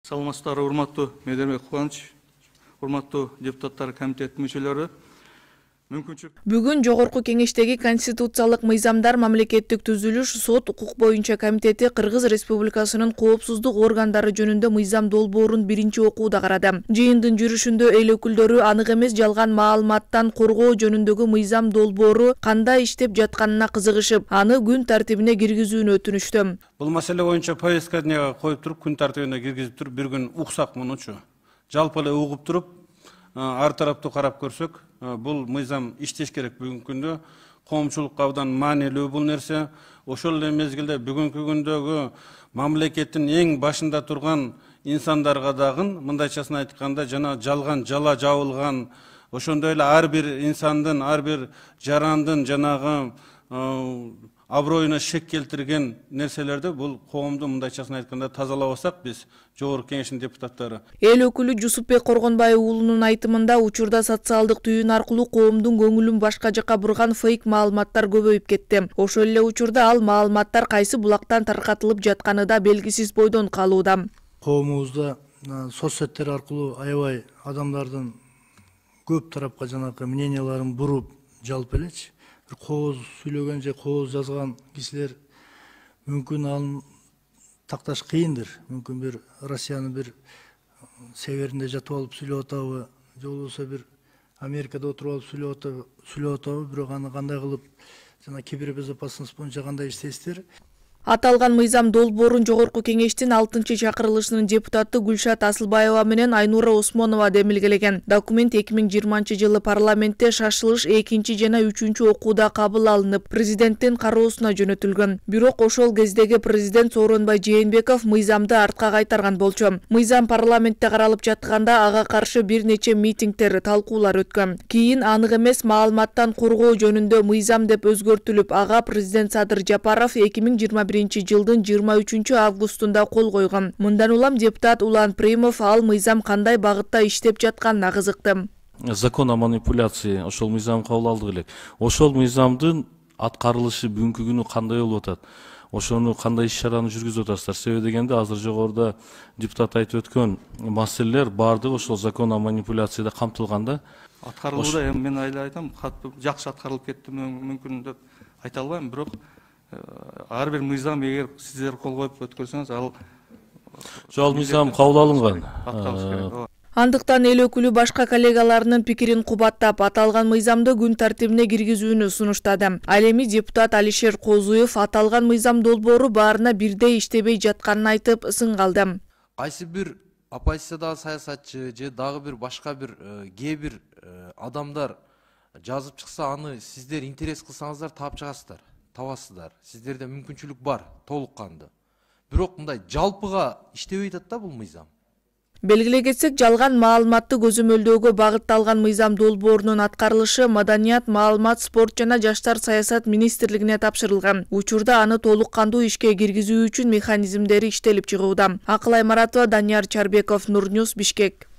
Саламатсыздар, урматтуу Медербек Кубаныч, урматтуу депутаттар комитет мүчөлөрү. Бүгүн Жогорку Кеңештеги конституциялык мыйзамдар мамлекеттик түзүлүш сот укук боюнча комитети Кыргыз Республикасынын коопсуздук органдары жөнүндө мыйзам долбоорун биринчи окууда карады. Жыйындын жүрүшүндө эл өкүлдөрү анык эмес жалган маалыматтан коргоо жөнүндөгү мыйзам долбоору кандай иштеп жатканына кызыгышып, аны күн тартибине киргизүүнү өтүнүштү. Бул маселе боюнча повесткага коюп туруп, күн тартибине киргизип туруп, бир күн уксак мунучу. Жалпы эле угуп туруп, ар тараптуу карап көрсөк, бул мыйзам иштеш керек бүгүнкү күндө. Коомчулукка абдан маанилүү бул нерсе. Ошол эле мезгилде бүгүнкү күндөгү мамлекеттин эң башында турган инсандарга дагы, мындайчасын айтканда, жана жалган жала жабылган, ошондой эле ар бир инсандын, ар бир жарандын жанагы аброюна шек келтирген нерселерди бул коомду мындайчасын айтканда тазалабасак биз, Жогорку Кеңештин депутаттары. Эл өкүлү Жусупбек Коргонбай уулунун айтымында учурда социалдык түйүн аркылуу коомдун көңүлүн башка жака бурган фейк маалыматтар көбөйүп кетти. Ошол эле учурда ал маалыматтар кайсы булактан таркатылып жатканы да белгисиз бойдон калууда. Коомубузда соцсеттер аркылуу аябай адамдардын көп тарапка жанагы мненияларын буруп жалпы элечи. Bir kooz сүйлөгөн же kooz жазган кишилер мүмкүн анын такташ кыйындыр. Мүмкүн бир Россиянын бир северинде жатып алып сүйлөп атабы, же болбосо бир Америкада отуруп алып сүйлөп атабы, бирок аны кандай кылып жана кибербезопасность боюнча кандай иштейсиздер? Аталган мыйзам долбоорун Жогорку Кеңештин 6-чы чакырылышынын депутаты Гүлшат Асылбаева менен Айнура Осмонова демилгелеген. Документ 2020-жылы парламентте шашылыш 2 жана 3 окууда кабыл алынып, президенттин кароосуна жөнөтүлгөн. Бирок ошол кездеги президент Сооронбай Жээнбеков мыйзамды артка кайтарган болчу. Мыйзам парламентте каралып жатканда ага каршы бир нече митингдер, талкуулар өткөн. Кийин анык эмес маалыматтан коргоо жөнүндө мыйзам деп өзгөртүлүп, ага президент Садыр Жапаров 2021 жылдын 23 августунда кол койгон. Мындан улам депутат Улан Примов ал мыйзам кандай багытта иштеп жатканына кызыкты. Закон о манипуляции ошол мыйзам кабыл алдык элек. Ошол мыйзамдын аткарылышы бүгүнкү күнү кандай болуп атат? Ошону кандай иш-чараны жүргүзүп атасыздар? Себеби дегенде азыр жогоруда депутат айтып өткөн маселелер бардыгы ошол закон о манипуляцияда камтылган да. Аткарылууда мен айтам, жакшы аткарылып кетти мүмкүн деп айта албайм, бирок ар бир мыйзам эгер сиздер кол коюп өткөрсөңүз, ал мыйзам кабыл алынган. Андыктан эл өкүлү башка коллегаларынын пикирин кубаттап, аталган мыйзамды күн тартибине киргизүүнү сунуштады. Ал эми депутат Алишер Козуев аталган мыйзам долбоору баарына бирдей иштебей жатканын айтып сыңгалды. Кайсы бир оппозициядагы саясатчы же дагы бир башка бир кээ бир адамдар жазып чыкса, аны сиздер интерес кылсаңыздар таап чыгасыздар. Табасыздар. Сиздерде мүмкүнчүлүк бар, толук канды. Бирок мындай жалпыга иштебей атат да бул мыйзам. Белгилей кетсек, жалган маалыматты көзөмөлдөөгө багытталган мыйзам долбоорунун аткарылышы Маданият, маалымат, спорт жана жаштар саясат министрлигине тапшырылган. Учурда аны толук кандуу ишке киргизүү үчүн механизмдери иштелип чыгууда. Акыл Аймаратова, Данияр Чарбеков, Нур Ньюс, Бишкек.